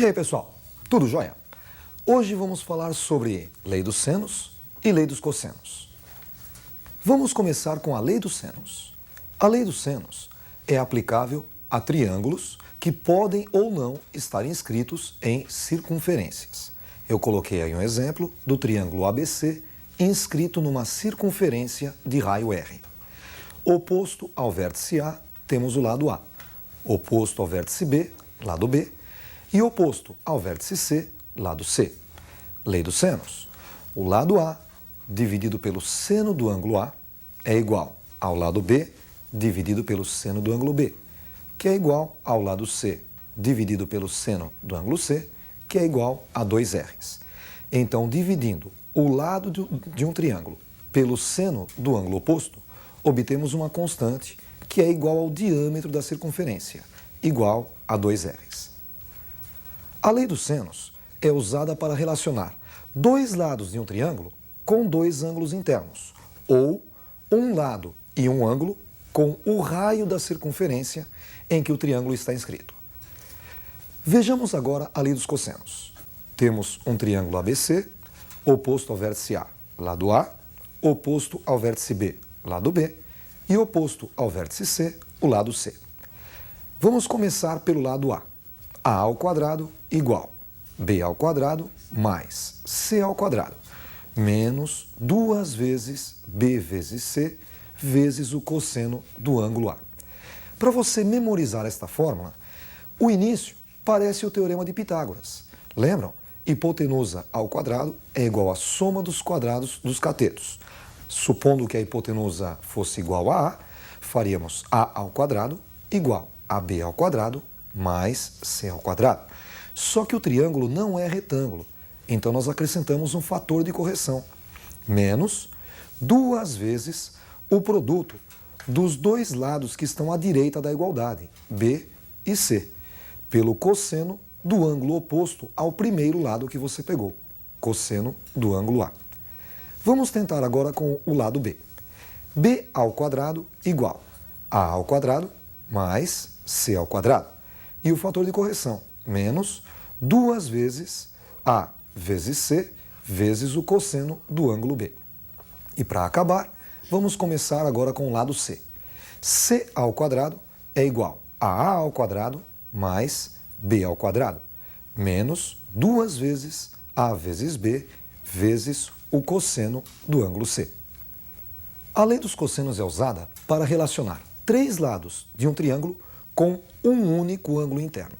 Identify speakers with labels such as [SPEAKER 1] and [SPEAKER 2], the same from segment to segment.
[SPEAKER 1] E aí, pessoal, tudo jóia? Hoje vamos falar sobre lei dos senos e lei dos cossenos. Vamos começar com a lei dos senos. A lei dos senos é aplicável a triângulos que podem ou não estar inscritos em circunferências. Eu coloquei aí um exemplo do triângulo ABC inscrito numa circunferência de raio R. Oposto ao vértice A, temos o lado A. Oposto ao vértice B, lado B. E oposto ao vértice C, lado C. Lei dos senos. O lado A, dividido pelo seno do ângulo A, é igual ao lado B, dividido pelo seno do ângulo B, que é igual ao lado C, dividido pelo seno do ângulo C, que é igual a 2R's. Então, dividindo o lado de um triângulo pelo seno do ângulo oposto, obtemos uma constante que é igual ao diâmetro da circunferência, igual a 2R's. A lei dos senos é usada para relacionar dois lados de um triângulo com dois ângulos internos, ou um lado e um ângulo com o raio da circunferência em que o triângulo está inscrito. Vejamos agora a lei dos cossenos. Temos um triângulo ABC, oposto ao vértice A, lado A, oposto ao vértice B, lado B, e oposto ao vértice C, o lado C. Vamos começar pelo lado A. A ao quadrado igual B ao quadrado mais C ao quadrado, menos 2 vezes B vezes C, vezes o cosseno do ângulo A. Para você memorizar esta fórmula, o início parece o teorema de Pitágoras. Lembram? Hipotenusa ao quadrado é igual à soma dos quadrados dos catetos. Supondo que a hipotenusa fosse igual a A, faríamos A ao quadrado igual a B ao quadrado mais C ao quadrado. Só que o triângulo não é retângulo, então nós acrescentamos um fator de correção, menos 2 vezes o produto dos dois lados que estão à direita da igualdade, B e C, pelo cosseno do ângulo oposto ao primeiro lado que você pegou, cosseno do ângulo A. Vamos tentar agora com o lado B. B ao quadrado igual a ao quadrado mais C ao quadrado. E o fator de correção, menos 2 vezes A vezes C, vezes o cosseno do ângulo B. E para acabar, vamos começar agora com o lado C. C ao quadrado é igual a ao quadrado mais B ao quadrado, menos 2 vezes A vezes B, vezes o cosseno do ângulo C. A lei dos cossenos é usada para relacionar três lados de um triângulo com um único ângulo interno.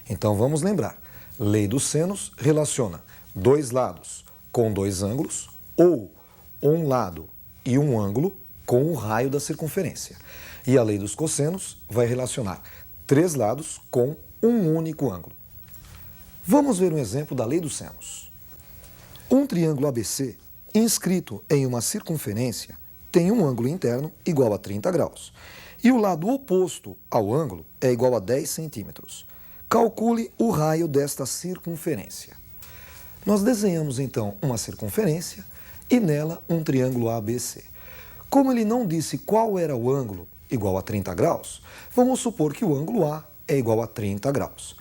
[SPEAKER 1] Então vamos lembrar, lei dos senos relaciona dois lados com dois ângulos ou um lado e um ângulo com o raio da circunferência. E a lei dos cossenos vai relacionar três lados com um único ângulo. Vamos ver um exemplo da lei dos senos. Um triângulo ABC inscrito em uma circunferência tem um ângulo interno igual a 30 graus. E o lado oposto ao ângulo é igual a 10 centímetros. Calcule o raio desta circunferência. Nós desenhamos então uma circunferência e nela um triângulo ABC. Como ele não disse qual era o ângulo igual a 30 graus, vamos supor que o ângulo A é igual a 30 graus.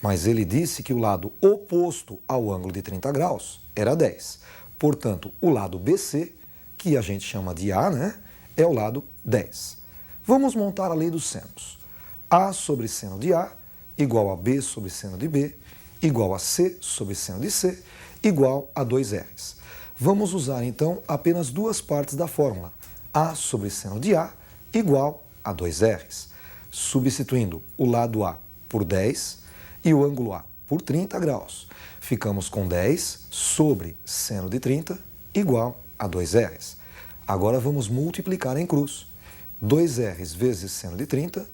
[SPEAKER 1] Mas ele disse que o lado oposto ao ângulo de 30 graus era 10. Portanto, o lado BC, que a gente chama de A, é o lado 10. Vamos montar a lei dos senos. A sobre seno de A igual a B sobre seno de B, igual a C sobre seno de C, igual a 2R's. Vamos usar, então, apenas duas partes da fórmula. A sobre seno de A igual a 2R's. Substituindo o lado A por 10 e o ângulo A por 30 graus. Ficamos com 10 sobre seno de 30 igual a 2R's. Agora vamos multiplicar em cruz. 2R's vezes seno de 30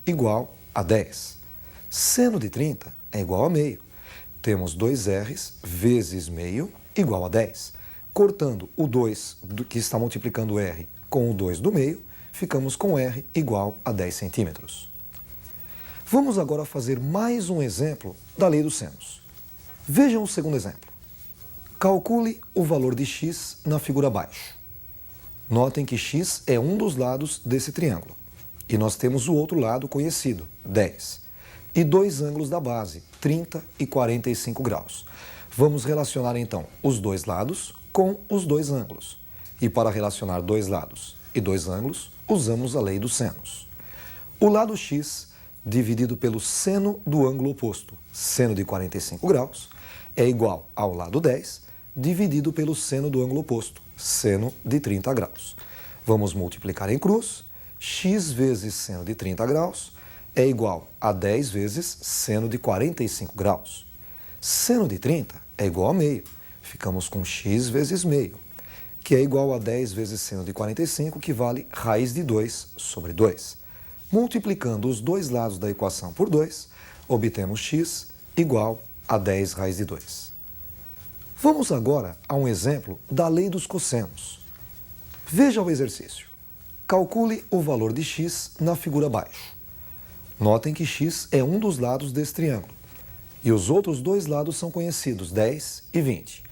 [SPEAKER 1] igual a 10. Seno de 30 é igual a meio. Temos 2R's vezes meio igual a 10. Cortando o 2 que está multiplicando R com o 2 do meio, ficamos com R igual a 10 centímetros. Vamos agora fazer mais um exemplo da lei dos senos. Vejam o segundo exemplo. Calcule o valor de x na figura abaixo. Notem que x é um dos lados desse triângulo. E nós temos o outro lado conhecido, 10. e dois ângulos da base, 30 e 45 graus. Vamos relacionar então os dois lados com os dois ângulos. E para relacionar dois lados e dois ângulos, usamos a lei dos senos. O lado x dividido pelo seno do ângulo oposto, seno de 45 graus, é igual ao lado 10 dividido pelo seno do ângulo oposto, seno de 30 graus. Vamos multiplicar em cruz, x vezes seno de 30 graus é igual a 10 vezes seno de 45 graus. Seno de 30 é igual a meio, ficamos com x vezes meio, que é igual a 10 vezes seno de 45, que vale raiz de 2 sobre 2. Multiplicando os dois lados da equação por 2, obtemos x igual a 10 raiz de 2. Vamos agora a um exemplo da lei dos cossenos. Veja o exercício. Calcule o valor de x na figura abaixo. Notem que x é um dos lados desse triângulo. E os outros dois lados são conhecidos, 10 e 20.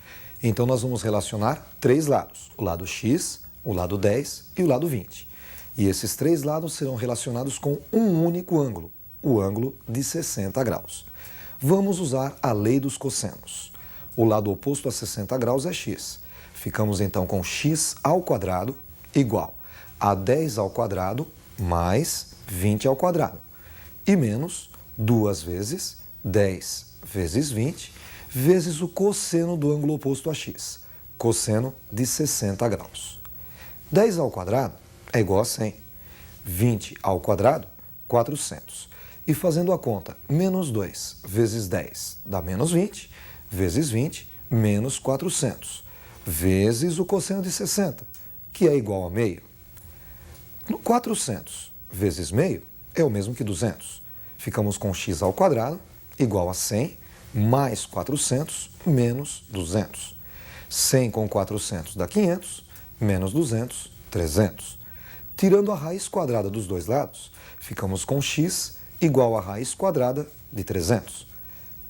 [SPEAKER 1] Então, nós vamos relacionar três lados, o lado x, o lado 10 e o lado 20. E esses três lados serão relacionados com um único ângulo, o ângulo de 60 graus. Vamos usar a lei dos cossenos. O lado oposto a 60 graus é x. Ficamos então com x ao quadrado igual a 10 ao quadrado mais 20 ao quadrado. E menos 2 vezes 10 vezes 20 vezes o cosseno do ângulo oposto a x, cosseno de 60 graus. 10 ao quadrado é igual a 100. 20 ao quadrado, 400. E fazendo a conta, menos 2 vezes 10 dá menos 20, vezes 20, menos 400, vezes o cosseno de 60, que é igual a meio. 400 vezes meio é o mesmo que 200. Ficamos com x ao quadrado igual a 100 mais 400 menos 200. 100 com 400 dá 500, menos 200, 300. Tirando a raiz quadrada dos dois lados, ficamos com x igual a raiz quadrada de 300.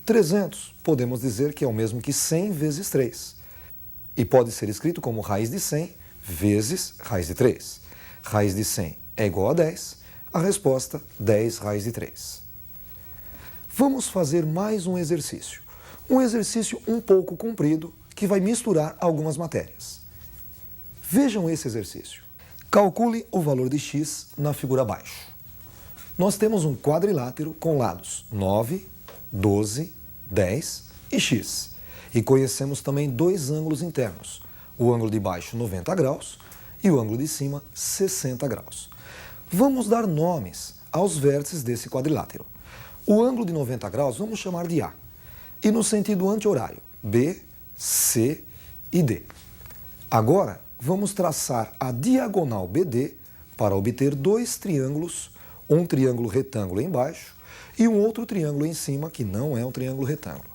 [SPEAKER 1] 300 podemos dizer que é o mesmo que 100 vezes 3. E pode ser escrito como raiz de 100 vezes raiz de 3. Raiz de 100 é igual a 10. A resposta, 10 raiz de 3. Vamos fazer mais um exercício. Um exercício um pouco comprido que vai misturar algumas matérias. Vejam esse exercício. Calcule o valor de x na figura abaixo. Nós temos um quadrilátero com lados 9, 12, 10 e x. E conhecemos também dois ângulos internos. O ângulo de baixo, 90 graus, e o ângulo de cima, 60 graus. Vamos dar nomes aos vértices desse quadrilátero. O ângulo de 90 graus vamos chamar de A. E no sentido anti-horário, B, C e D. Agora, vamos traçar a diagonal BD para obter dois triângulos, um triângulo retângulo embaixo e um outro triângulo em cima, que não é um triângulo retângulo.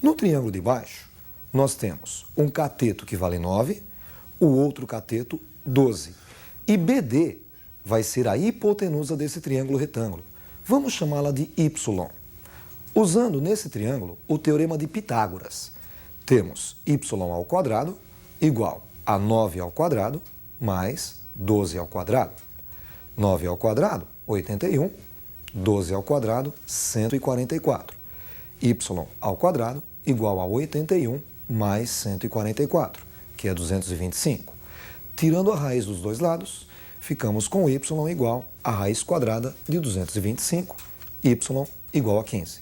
[SPEAKER 1] No triângulo de baixo, nós temos um cateto que vale 9, o outro cateto 12. E BD vai ser a hipotenusa desse triângulo retângulo. Vamos chamá-la de Y. Usando nesse triângulo o teorema de Pitágoras, temos y ao quadrado igual a 9 ao quadrado mais 12 ao quadrado. 9 ao quadrado, 81. 12 ao quadrado, 144. Y ao quadrado igual a 81 mais 144, que é 225. Tirando a raiz dos dois lados, ficamos com y igual a raiz quadrada de 225, y igual a 15.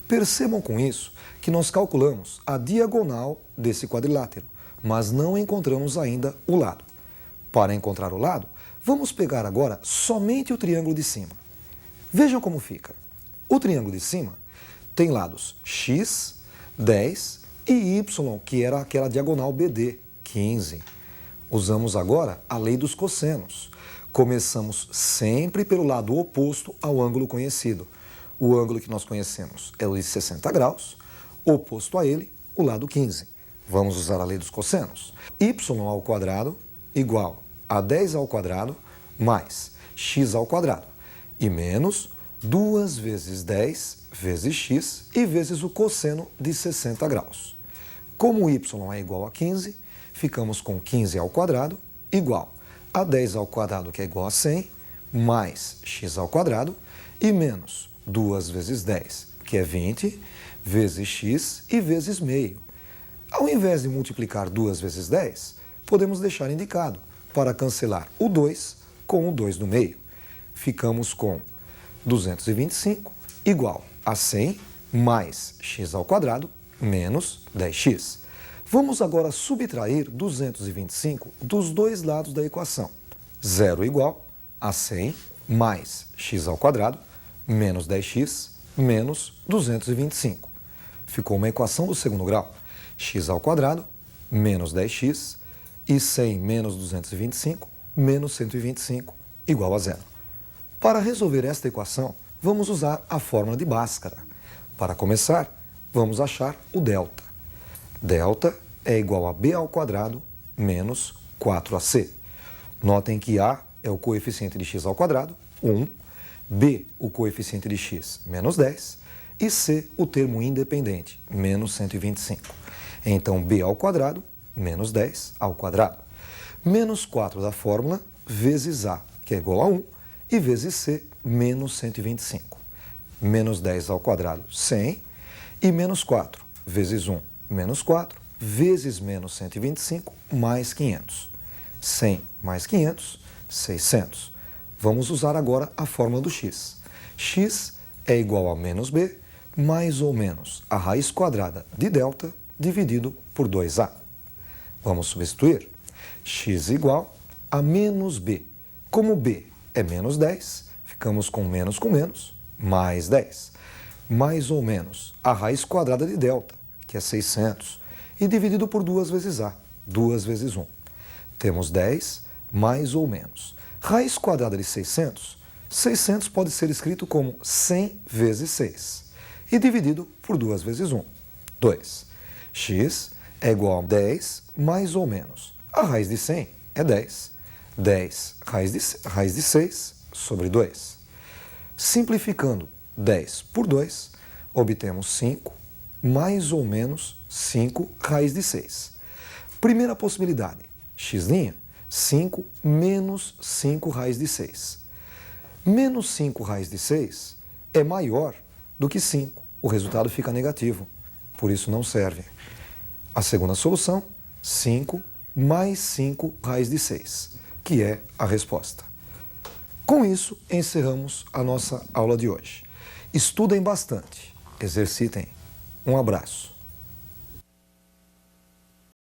[SPEAKER 1] Percebam com isso que nós calculamos a diagonal desse quadrilátero, mas não encontramos ainda o lado. Para encontrar o lado, vamos pegar agora somente o triângulo de cima. Vejam como fica. O triângulo de cima tem lados x, 10 e y, que era aquela diagonal BD, 15. Usamos agora a lei dos cossenos. Começamos sempre pelo lado oposto ao ângulo conhecido. O ângulo que nós conhecemos é o de 60 graus, oposto a ele, o lado 15. Vamos usar a lei dos cossenos. Y ao quadrado igual a 10 ao quadrado mais x ao quadrado. E menos 2 vezes 10 vezes x e vezes o cosseno de 60 graus. Como y é igual a 15, ficamos com 15 ao quadrado igual a 10 ao quadrado, que é igual a 100, mais x ao quadrado, e menos 2 vezes 10, que é 20, vezes x e vezes meio. Ao invés de multiplicar 2 vezes 10, podemos deixar indicado para cancelar o 2 com o 2 no meio. Ficamos com 225 igual a 100 mais x ao quadrado menos 10x. Vamos agora subtrair 225 dos dois lados da equação. 0 igual a 100 mais x ao quadrado menos 10x menos 225. Ficou uma equação do segundo grau. X ao quadrado menos 10x e 100 menos 225 menos 125 igual a 0. Para resolver esta equação, vamos usar a fórmula de Bhaskara. Para começar, vamos achar o delta. Delta é igual a b ao quadrado menos 4ac. Notem que a é o coeficiente de x ao quadrado, 1, b o coeficiente de x, menos 10, e c o termo independente, menos 125. Então, b ao quadrado menos 10 ao quadrado. Menos 4 da fórmula vezes a, que é igual a 1, e vezes c, menos 125. Menos 10 ao quadrado, 100, e menos 4 vezes 1, menos 4, vezes menos 125, mais 500. 100 mais 500, 600. Vamos usar agora a fórmula do x. X é igual a menos b, mais ou menos a raiz quadrada de delta, dividido por 2a. Vamos substituir. X igual a menos b. Como b é menos 10, ficamos com menos, mais 10. Mais ou menos a raiz quadrada de delta, que é 600, e dividido por 2 vezes a, 2 vezes 1. Temos 10 mais ou menos. Raiz quadrada de 600, 600 pode ser escrito como 100 vezes 6, e dividido por 2 vezes 1, 2. X é igual a 10 mais ou menos. A raiz de 100 é 10. 10 raiz de 6 sobre 2. Simplificando 10 por 2, obtemos 5 mais ou menos 5 raiz de 6. Primeira possibilidade, x', 5 menos 5 raiz de 6. Menos 5 raiz de 6 é maior do que 5. O resultado fica negativo, por isso não serve. A segunda solução, 5 mais 5 raiz de 6, que é a resposta. Com isso, encerramos a nossa aula de hoje. Estudem bastante, exercitem. Um abraço.